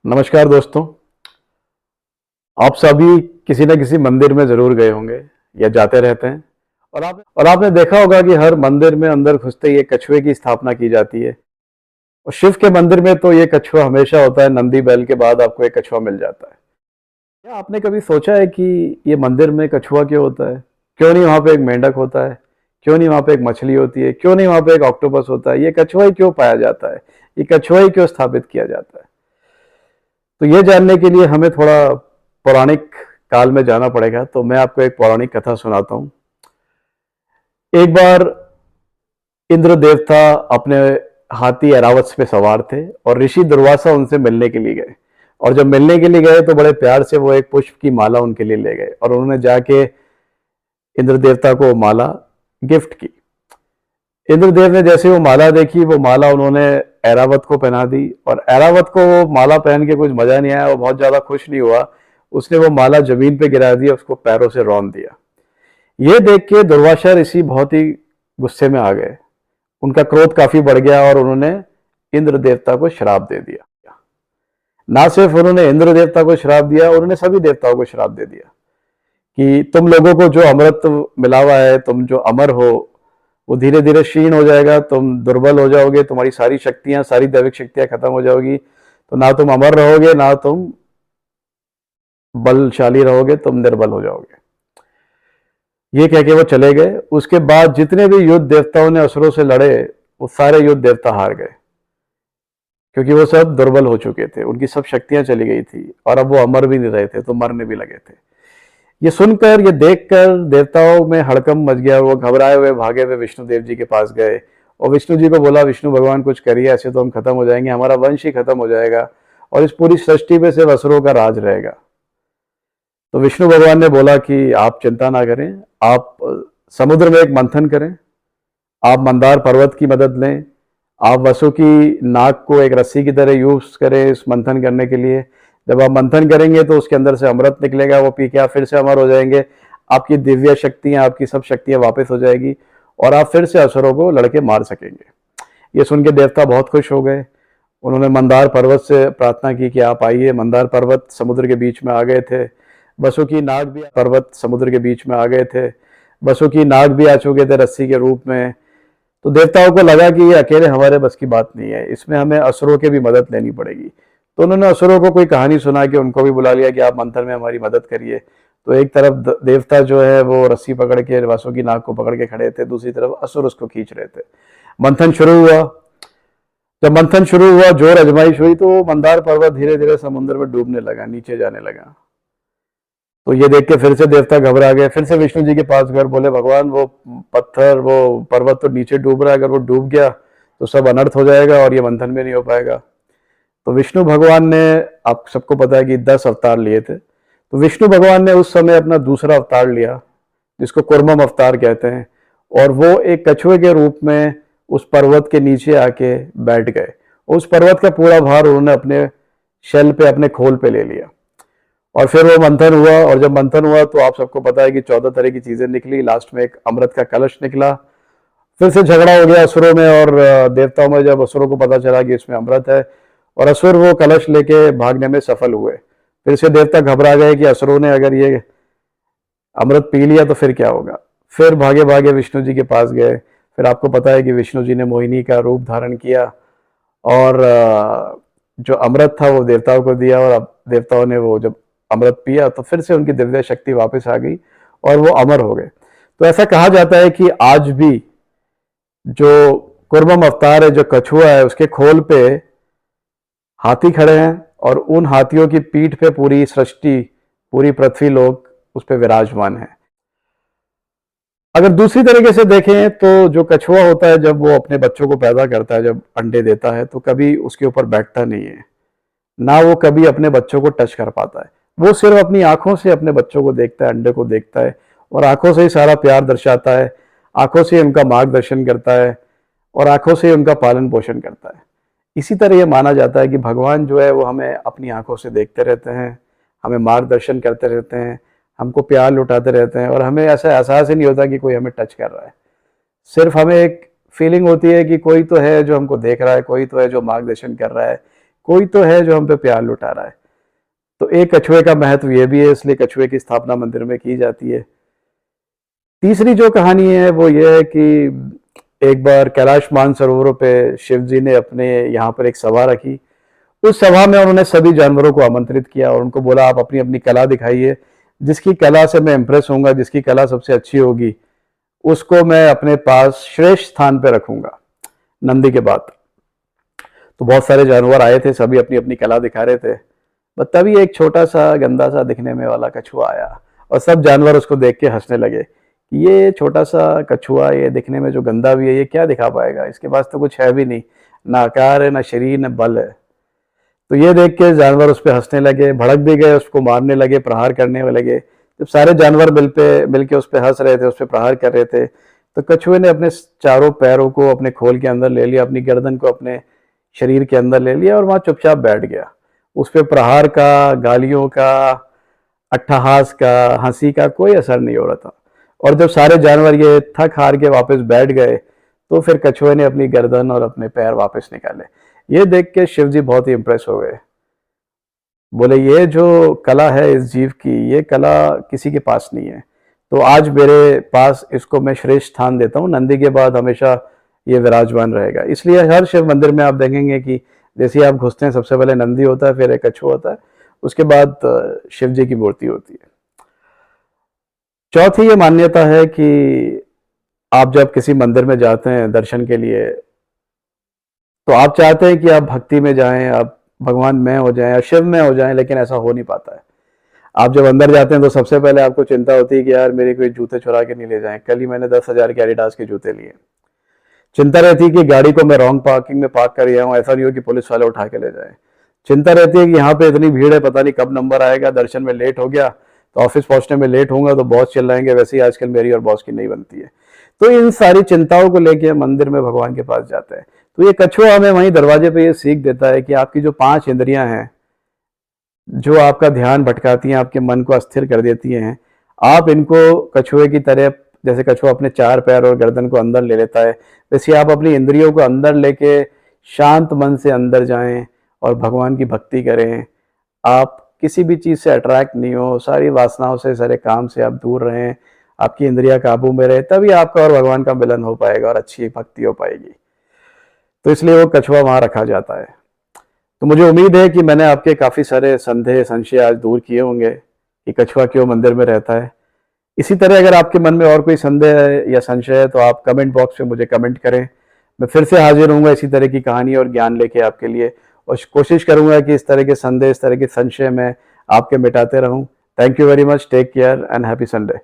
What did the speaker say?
नमस्कार दोस्तों। आप सभी किसी न किसी मंदिर में जरूर गए होंगे या जाते रहते हैं। और आपने देखा होगा कि हर मंदिर में अंदर घुसते ही एक कछुए की स्थापना की जाती है। और शिव के मंदिर में तो ये कछुआ हमेशा होता है, नंदी बैल के बाद आपको एक कछुआ मिल जाता है। क्या आपने कभी सोचा है कि ये मंदिर में कछुआ क्यों होता है? क्यों नहीं वहां पे एक मेंढक होता है? क्यों नहीं वहां पे एक मछली होती है? क्यों नहीं वहां पे एक ऑक्टोपस होता है? ये कछुआ ही क्यों पाया जाता है? ये कछुआ ही क्यों स्थापित किया जाता है? तो ये जानने के लिए हमें थोड़ा पौराणिक काल में जाना पड़ेगा। तो मैं आपको एक पौराणिक कथा सुनाता हूँ। एक बार इंद्र देवता अपने हाथी ऐरावत पे सवार थे और ऋषि दुर्वासा उनसे मिलने के लिए गए। और जब मिलने के लिए गए तो बड़े प्यार से वो एक पुष्प की माला उनके लिए ले गए और उन्होंने जाके इंद्र देवता को माला गिफ्ट की। इंद्रदेव ने जैसे वो माला देखी, वो माला उन्होंने ऐरावत को पहना दी। और ऐरावत को वो माला पहन के कुछ मजा नहीं आया, वो बहुत ज्यादा खुश नहीं हुआ। उसने वो माला जमीन पे गिरा दी, उसको पैरों से रौंद दिया। ये देख के दुर्वासा ऋषि बहुत ही गुस्से में आ गए। उनका क्रोध काफी बढ़ गया और उन्होंने इंद्र देवता को श्राप दे दिया। ना सिर्फ उन्होंने इंद्र देवता को श्राप दिया, उन्होंने सभी देवताओं को श्राप दे दिया कि तुम लोगों को जो अमृत मिला हुआ है, तुम जो अमर हो, वो धीरे धीरे क्षीण हो जाएगा, तुम दुर्बल हो जाओगे, तुम्हारी सारी शक्तियां, सारी दैविक शक्तियां खत्म हो जाओगी। तो ना तुम अमर रहोगे, ना तुम बलशाली रहोगे, तुम निर्बल हो जाओगे। ये कह के वो चले गए। उसके बाद जितने भी युद्ध देवताओं ने असुरों से लड़े, वो सारे युद्ध देवता हार गए, क्योंकि वो सब दुर्बल हो चुके थे, उनकी सब शक्तियां चली गई थी और अब वो अमर भी नहीं रहे थे, तो मरने भी लगे थे। ये सुनकर, ये देखकर देवताओं में हड़कंप मच गया। वो घबराए हुए भागे हुए विष्णु देव जी के पास गए और विष्णु जी को बोला, विष्णु भगवान कुछ करिए, ऐसे तो हम खत्म हो जाएंगे, हमारा वंश ही खत्म हो जाएगा और इस पूरी सृष्टि पे सिर्फ असुरों का राज रहेगा। तो विष्णु भगवान ने बोला कि आप चिंता ना करें, आप समुद्र में एक मंथन करें, आप मंदार पर्वत की मदद लें, आप वसु की नाक को एक रस्सी की तरह यूज करें इस मंथन करने के लिए। जब आप मंथन करेंगे तो उसके अंदर से अमृत निकलेगा, वो पी के आप फिर से अमर हो जाएंगे, आपकी दिव्य शक्तियां, आपकी सब शक्तियां वापस हो जाएगी और आप फिर से असुरों को लड़के मार सकेंगे। ये सुन के देवता बहुत खुश हो गए। उन्होंने मंदार पर्वत से प्रार्थना की कि आप आइए। मंदार पर्वत समुद्र के बीच में आ गए थे। वसु की नाग भी पर्वत समुद्र के बीच में आ गए थे। वसु की नाग भी आ चुके थे रस्सी के रूप में। तो देवताओं को लगा कि ये अकेले हमारे बस की बात नहीं है, इसमें हमें असुरों की भी मदद लेनी पड़ेगी। तो उन्होंने असुरों को कोई कहानी सुना के उनको भी बुला लिया कि आप मंथन में हमारी मदद करिए। तो एक तरफ देवता जो है वो रस्सी पकड़ के वासु की नाक को पकड़ के खड़े थे, दूसरी तरफ असुर उसको खींच रहे थे। मंथन शुरू हुआ। जब मंथन शुरू हुआ, जोर अजमाइश हुई, तो मंदार पर्वत धीरे धीरे समुद्र में डूबने लगा, नीचे जाने लगा। तो ये देख के फिर से देवता घबरा गए, फिर से विष्णु जी के पास गए, बोले भगवान वो पत्थर, वो पर्वत तो नीचे डूब रहा है, अगर वो डूब गया तो सब अनर्थ हो जाएगा और ये मंथन में नहीं हो पाएगा। तो विष्णु भगवान ने, आप सबको पता है कि 10 अवतार लिए थे, तो विष्णु भगवान ने उस समय अपना दूसरा अवतार लिया, जिसको कुर्मम अवतार कहते हैं। और वो एक कछुए के रूप में उस पर्वत के नीचे आके बैठ गए। उस पर्वत का पूरा भार उन्होंने अपने शैल पे, अपने खोल पे ले लिया। और फिर वो मंथन हुआ, और जब मंथन हुआ तो आप सबको पता है कि 14 तरह की चीजें निकली, लास्ट में एक अमृत का कलश निकला। फिर से झगड़ा हो गया असुरों में और देवताओं में, जब असुरों को पता चला कि इसमें अमृत है, और असुर वो कलश लेके भागने में सफल हुए। फिर से देवता घबरा गए कि असुरों ने अगर ये अमृत पी लिया तो फिर क्या होगा। फिर भागे भागे विष्णु जी के पास गए। फिर आपको पता है कि विष्णु जी ने मोहिनी का रूप धारण किया और जो अमृत था वो देवताओं को दिया, और अब देवताओं ने वो जब अमृत पिया तो फिर से उनकी दिव्य शक्ति वापस आ गई और वो अमर हो गए। तो ऐसा कहा जाता है कि आज भी जो कुर्मम अवतार है, जो कछुआ है, उसके खोल पे हाथी खड़े हैं और उन हाथियों की पीठ पे पूरी सृष्टि, पूरी पृथ्वी लोग उस पे विराजमान है। अगर दूसरी तरीके से देखें तो जो कछुआ होता है, जब वो अपने बच्चों को पैदा करता है, जब अंडे देता है, तो कभी उसके ऊपर बैठता नहीं है, ना वो कभी अपने बच्चों को टच कर पाता है। वो सिर्फ अपनी आंखों से अपने बच्चों को देखता है, अंडे को देखता है, और आंखों से ही सारा प्यार दर्शाता है, आंखों से उनका मार्गदर्शन करता है और आंखों से उनका पालन पोषण करता है। इसी तरह ये माना जाता है कि भगवान जो है वो हमें अपनी आंखों से देखते रहते हैं, हमें मार्गदर्शन करते रहते हैं, हमको प्यार लुटाते रहते हैं, और हमें ऐसा एहसास ही नहीं होता कि कोई हमें टच कर रहा है। सिर्फ हमें एक फीलिंग होती है कि कोई तो है जो हमको देख रहा है, कोई तो है जो मार्गदर्शन कर रहा है, कोई तो है जो हम पे प्यार लुटा रहा है। तो एक कछुए का महत्व ये भी है, इसलिए कछुए की स्थापना मंदिर में की जाती है। तीसरी जो कहानी है वो ये है कि एक बार कैलाश मानसरोवरों पे शिव जी ने अपने यहाँ पर एक सभा रखी। उस सभा में उन्होंने सभी जानवरों को आमंत्रित किया और उनको बोला आप अपनी अपनी कला दिखाइए, जिसकी कला से मैं इम्प्रेस होऊंगा, जिसकी कला सबसे अच्छी होगी उसको मैं अपने पास श्रेष्ठ स्थान पे रखूंगा नंदी के बाद। तो बहुत सारे जानवर आए थे, सभी अपनी अपनी कला दिखा रहे थे, बस तभी एक छोटा सा गंदा सा दिखने में वाला कछुआ आया और सब जानवर उसको देख के हंसने लगे कि ये छोटा सा कछुआ, ये दिखने में जो गंदा भी है, ये क्या दिखा पाएगा, इसके पास तो कुछ है भी नहीं, ना आकार है, ना शरीर, ना बल है। तो ये देख के जानवर उस पर हंसने लगे, भड़क भी गए, उसको मारने लगे, प्रहार करने लगे। जब सारे जानवर मिल के उस पर हंस रहे थे, उस पर प्रहार कर रहे थे, तो कछुए ने अपने चारों पैरों को अपने खोल के अंदर ले लिया, अपनी गर्दन को अपने शरीर के अंदर ले लिया और वहां चुपचाप बैठ गया। उस पर प्रहार का, गालियों का, अट्टहास का, हंसी का कोई असर नहीं हो रहा था। और जब सारे जानवर ये थक हार के वापस बैठ गए तो फिर कछुए ने अपनी गर्दन और अपने पैर वापस निकाले। ये देख के शिव जी बहुत ही इंप्रेस हो गए। बोले ये जो कला है इस जीव की, ये कला किसी के पास नहीं है, तो आज मेरे पास इसको मैं श्रेष्ठ स्थान देता हूँ, नंदी के बाद हमेशा ये विराजमान रहेगा। इसलिए हर शिव मंदिर में आप देखेंगे कि जैसे आप घुसते हैं सबसे पहले नंदी होता है, फिर एक कछुआ होता है, उसके बाद शिव जी की मूर्ति होती है। चौथी ये मान्यता है कि आप जब किसी मंदिर में जाते हैं दर्शन के लिए, तो आप चाहते हैं कि आप भक्ति में जाएं, आप भगवान में हो जाएं या शिव में हो जाएं, लेकिन ऐसा हो नहीं पाता है। आप जब अंदर जाते हैं तो सबसे पहले आपको चिंता होती है कि यार मेरे कोई जूते चुरा के नहीं ले जाएं। कल ही मैंने 10,000 के एडिडास के जूते लिए। चिंता रहती है कि गाड़ी को मैं रॉन्ग पार्किंग में पार्क कर गया हूँ, ऐसा नहीं हो कि पुलिस वाले उठा के ले जाए। चिंता रहती है कि यहाँ पे इतनी भीड़ है, पता नहीं कब नंबर आएगा, दर्शन में लेट हो गया तो ऑफिस पहुंचने में लेट होऊंगा तो बॉस चिल्लाएंगे, वैसे ही आजकल मेरी और बॉस की नहीं बनती है। तो इन सारी चिंताओं को लेके मंदिर में भगवान के पास जाते हैं। तो ये कछुआ हमें वहीं दरवाजे पे ये सीख देता है कि आपकी जो 5 इंद्रियां हैं, जो आपका ध्यान भटकाती हैं, आपके मन को अस्थिर कर देती हैं, आप इनको कछुए की तरह, जैसे कछुआ अपने 4 पैर और गर्दन को अंदर ले लेता है, वैसे आप अपनी इंद्रियों को अंदर लेके शांत मन से अंदर जाएं और भगवान की भक्ति करें। आप किसी भी चीज़ से अट्रैक्ट नहीं हो, सारी वासनाओं से, सारे काम से आप दूर रहें, आपकी इंद्रियां काबू में रहे, तभी आपका और भगवान का मिलन हो पाएगा और अच्छी भक्ति हो पाएगी। तो इसलिए वो कछुआ वहां रखा जाता है। तो मुझे उम्मीद है कि मैंने आपके काफ़ी सारे संदेह, संशय आज दूर किए होंगे कि कछुआ क्यों मंदिर में रहता है। इसी तरह अगर आपके मन में और कोई संदेह है या संशय है तो आप कमेंट बॉक्स में मुझे कमेंट करें। मैं फिर से हाजिर होऊंगा इसी तरह की कहानी और ज्ञान लेके आपके लिए, और कोशिश करूंगा कि इस तरह के संदेह, इस तरह के संशय मैं आपके मिटाते रहूं। Thank you very much, take care and happy Sunday.